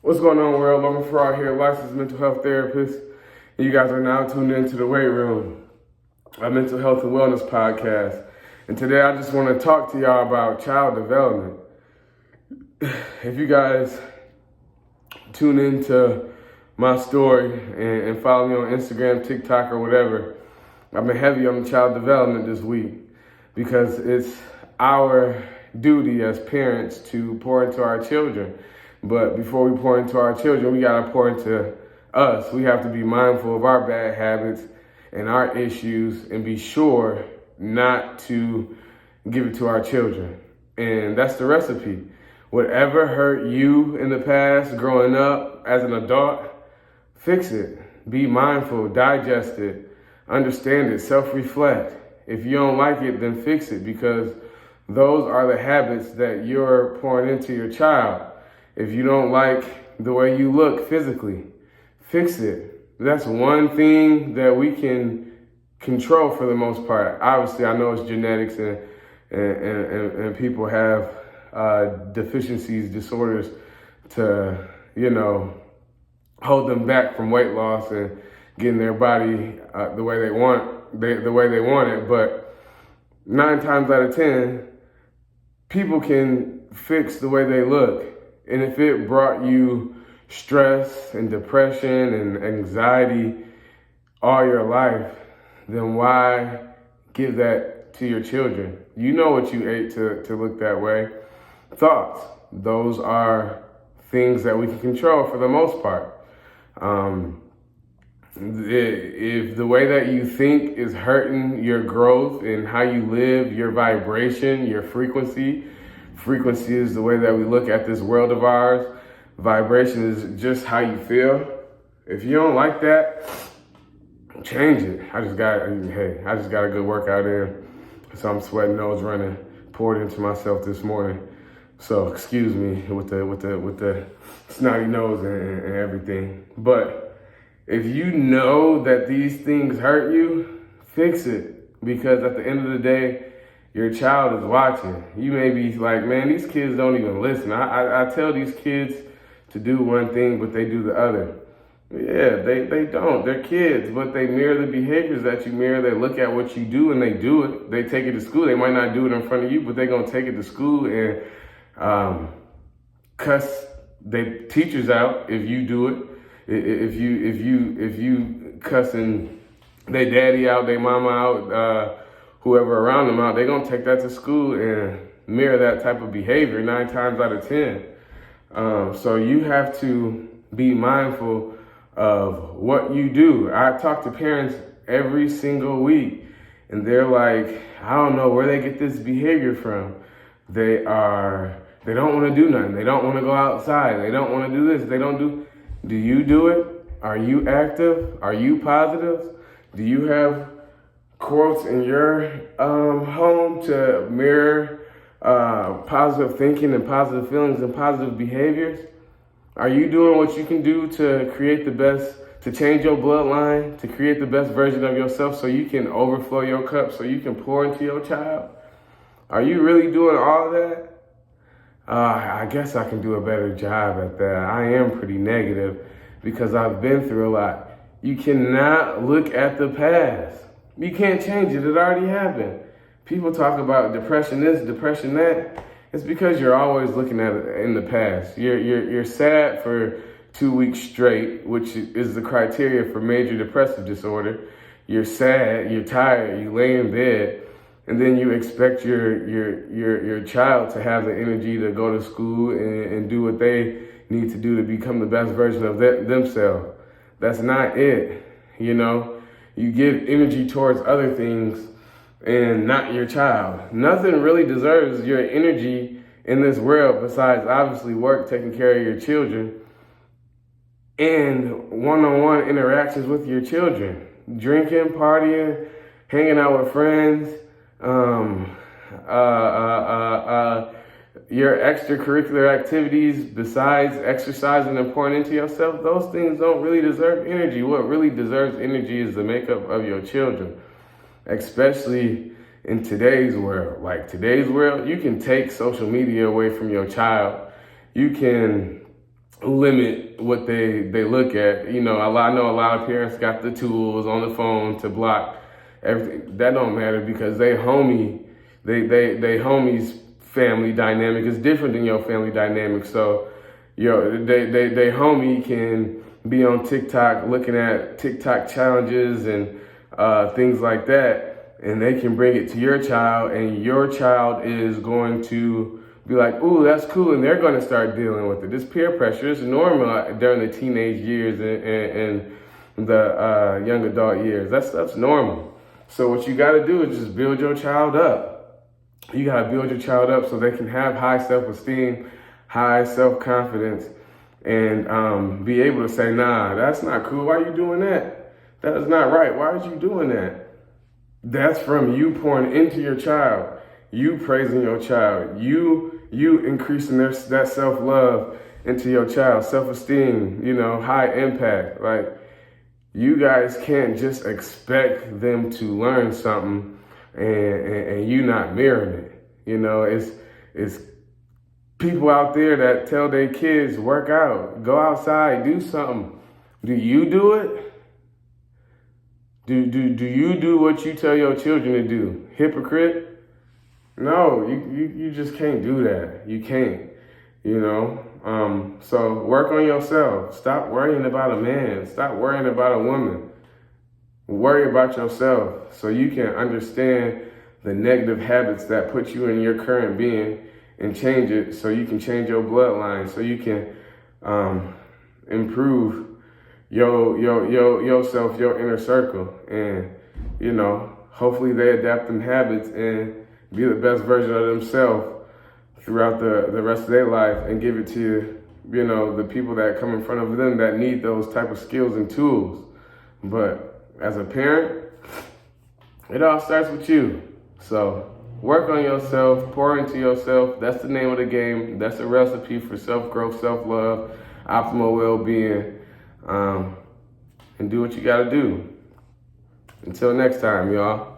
What's going on, world? Logan Farrar here, licensed mental health therapist. You guys are now tuned into the Weight Room, a mental health and wellness podcast. And today I just want to talk to y'all about child development. If you guys tune into my story and follow me on Instagram, TikTok, or whatever, I've been heavy on child development this week because it's our duty as parents to pour into our children. But before we pour into our children, we got to pour into us. We have to be mindful of our bad habits and our issues and be sure not to give it to our children. And that's the recipe. Whatever hurt you in the past, growing up as an adult, fix it. Be mindful, digest it, understand it, self-reflect. If you don't like it, then fix it, because those are the habits that you're pouring into your child. If you don't like the way you look physically, fix it. That's one thing that we can control for the most part. Obviously, I know it's genetics and people have deficiencies, disorders to, hold them back from weight loss and getting their body the way they want, the way they want it. But 9 times out of 10, people can fix the way they look. And if it brought you stress and depression and anxiety all your life, then why give that to your children? You know what you ate to look that way. Thoughts, those are things that we can control for the most part. If the way that you think is hurting your growth and how you live, your vibration, your frequency is the way that we look at this world of ours. Vibration is just how you feel. If you don't like that, change it. I just got a good workout in, so I'm sweating, nose running, poured into myself this morning. So excuse me with the snotty nose and everything. But if you know that these things hurt you, fix it, because at the end of the day, your child is watching. You may be like, man, these kids don't even listen. I tell these kids to do one thing, but they do the other. Yeah, they don't. They're kids, but they mirror the behaviors that you mirror. They look at what you do and they do it. They take it to school. They might not do it in front of you, but they're going to take it to school and cuss their teachers out if you do it. If you cussing their daddy out, their mama out, whoever around them out, they're going to take that to school and mirror that type of behavior 9 times out of 10. So you have to be mindful of what you do. I talk to parents every single week, and they're like, I don't know where they get this behavior from. They don't want to do nothing. They don't want to go outside. They don't want to do this. Do you do it? Are you active? Are you positive? Do you have quotes in your home to mirror positive thinking and positive feelings and positive behaviors? Are you doing what you can do to create the best, to change your bloodline, to create the best version of yourself so you can overflow your cup, so you can pour into your child? Are you really doing all that? I guess I can do a better job at that. I am pretty negative because I've been through a lot. You cannot look at the past. You can't change it. It already happened. People talk about depression this, depression that. It's because you're always looking at it in the past. You're sad for 2 weeks straight, which is the criteria for major depressive disorder. You're sad, you're tired, you lay in bed, and then you expect your child to have the energy to go to school and do what they need to do to become the best version of themselves. That's not it, You give energy towards other things and not your child. Nothing really deserves your energy in this world besides obviously work, taking care of your children, and one-on-one interactions with your children. Drinking, partying, hanging out with friends, your extracurricular activities besides exercising and pouring into yourself, those things don't really deserve energy. What really deserves energy is the makeup of your children, especially in today's world. Like today's world, you can take social media away from your child. You can limit what they look at. You know, I know a lot of parents got the tools on the phone to block everything. That don't matter because they homies family dynamic is different than your family dynamic. So, they homie can be on TikTok looking at TikTok challenges and things like that, and they can bring it to your child, and your child is going to be like, ooh, that's cool, and they're going to start dealing with it. This peer pressure is normal during the teenage years and the young adult years. That stuff's normal. So what you got to do is just build your child up. You got to build your child up so they can have high self-esteem, high self-confidence, and be able to say, nah, that's not cool. Why are you doing that? That is not right. Why are you doing that? That's from you pouring into your child, you praising your child, you increasing that self-love into your child, self-esteem, high impact. Like, you guys can't just expect them to learn something and you not mirroring it. It's people out there that tell their kids, work out, go outside, do something. Do you do it? Do you do what you tell your children to do? Hypocrite? No, you just can't do that. You can't, So work on yourself. Stop worrying about a man. Stop worrying about a woman. Worry about yourself so you can understand the negative habits that put you in your current being and change it so you can change your bloodline, so you can improve yourself, your inner circle. And, hopefully they adapt them habits and be the best version of themselves throughout the rest of their life and give it to, the people that come in front of them that need those type of skills and tools. But as a parent, it all starts with you. So work on yourself, pour into yourself. That's the name of the game. That's the recipe for self-growth, self-love, optimal well-being. And do what you got to do. Until next time, y'all.